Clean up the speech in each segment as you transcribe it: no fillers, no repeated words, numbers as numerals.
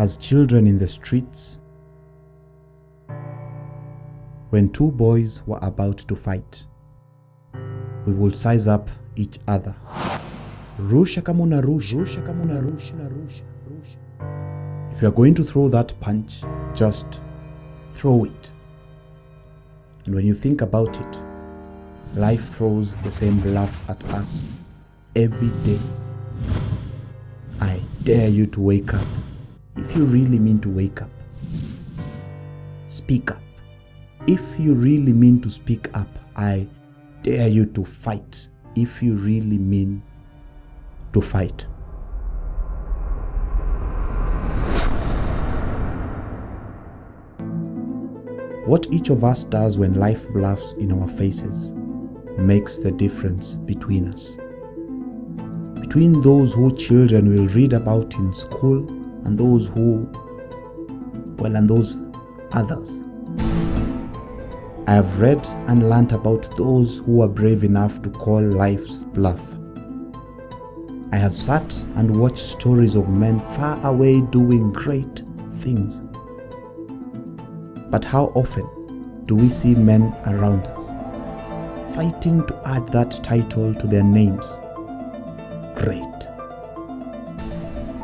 as children in the streets when two boys were about to fight. We would size up each other. Rusha kama unarusha, rusha kama unarusha, rusha. If you are going to throw that punch, just throw it. And when you think about it, life throws the same laugh at us every day. I dare you to wake up. If you really mean to wake up, speak up. If you really mean to speak up, I dare you to fight. If you really mean to fight. What each of us does when life bluffs in our faces makes the difference between us. Between those who children will read about in school and those and those others. I have read and learnt about those who are brave enough to call life's bluff. I have sat and watched stories of men far away doing great things. But how often do we see men around us fighting to add that title to their names? Great.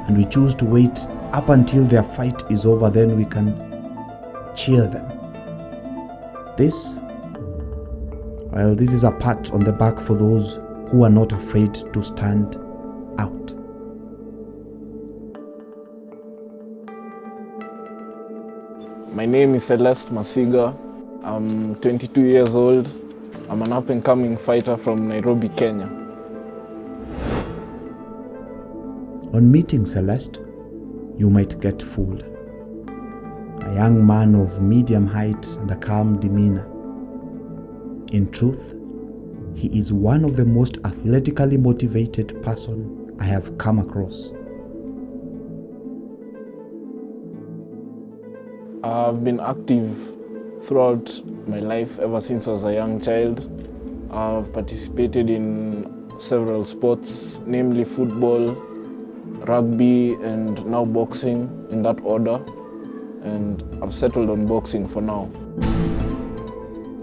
And we choose to wait up until their fight is over, then we can cheer them. This is a pat on the back for those who are not afraid to stand out. My name is Celeste Masiga. I'm 22 years old. I'm an up-and-coming fighter from Nairobi, Kenya. On meeting Celeste, you might get fooled. A young man of medium height and a calm demeanor. In truth, he is one of the most athletically motivated person I have come across. I've been active throughout my life ever since I was a young child. I've participated in several sports, namely football, rugby, and now boxing, in that order. And I've settled on boxing for now.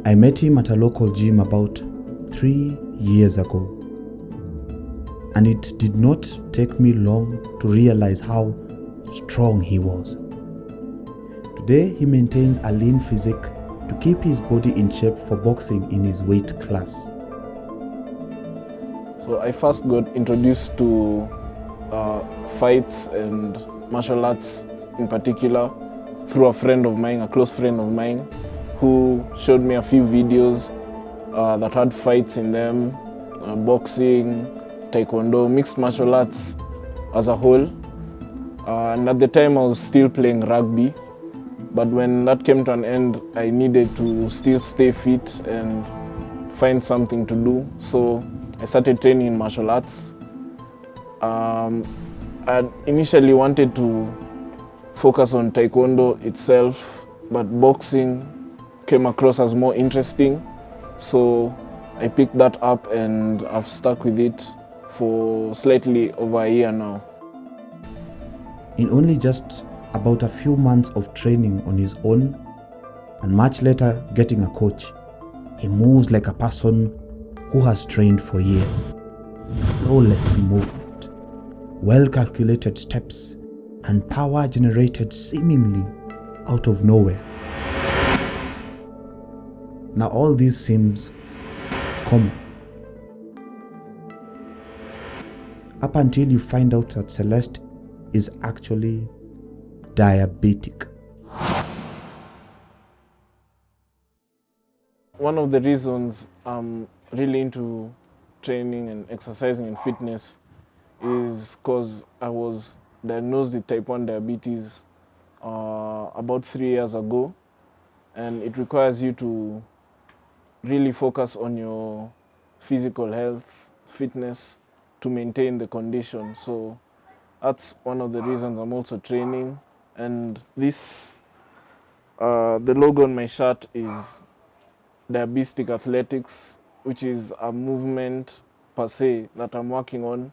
I met him at a local gym about 3 years ago. And it did not take me long to realize how strong he was. Today, he maintains a lean physique to keep his body in shape for boxing in his weight class. So I first got introduced to fights and martial arts in particular through a friend of mine, a close friend of mine, who showed me a few videos that had fights in them, boxing, taekwondo, mixed martial arts as a whole. And at the time I was still playing rugby, but when that came to an end, I needed to still stay fit and find something to do. So I started training in martial arts. I initially wanted to focus on taekwondo itself, but boxing came across as more interesting. So I picked that up and I've stuck with it for slightly over a year now. In only just about a few months of training on his own, and much later getting a coach, he moves like a person who has trained for years. Flawless movement, well-calculated steps, and power generated seemingly out of nowhere. Now all this seems common. Up until you find out that Celeste is actually diabetic. One of the reasons I'm really into training and exercising and fitness is because I was diagnosed with type 1 diabetes about 3 years ago, and it requires you to really focus on your physical health, fitness, to maintain the condition. So that's one of the reasons I'm also training. And this, the logo on my shirt is Diabestic Athletics, which is a movement per se that I'm working on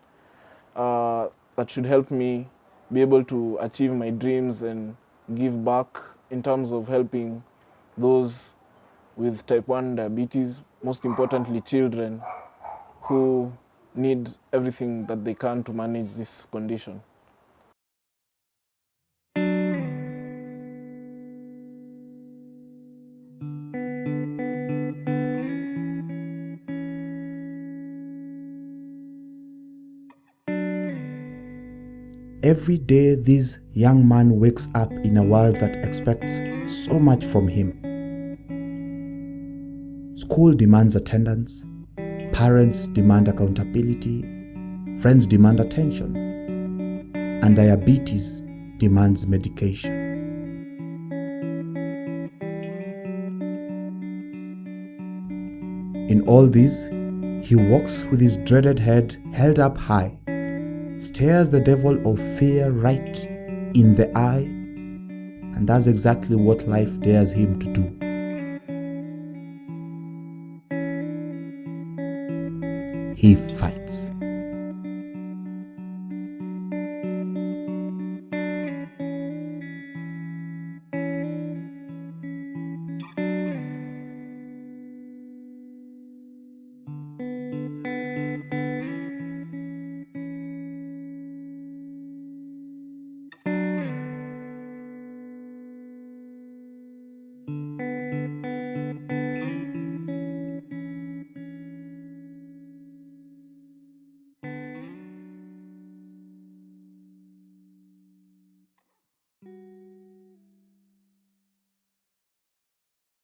that should help me be able to achieve my dreams and give back in terms of helping those with type 1 diabetes, most importantly children who need everything that they can to manage this condition. Every day, this young man wakes up in a world that expects so much from him. School demands attendance, parents demand accountability, friends demand attention, and diabetes demands medication. In all this, he walks with his dreaded head held up high, stares the devil of fear right in the eye, and does exactly what life dares him to do. He fights.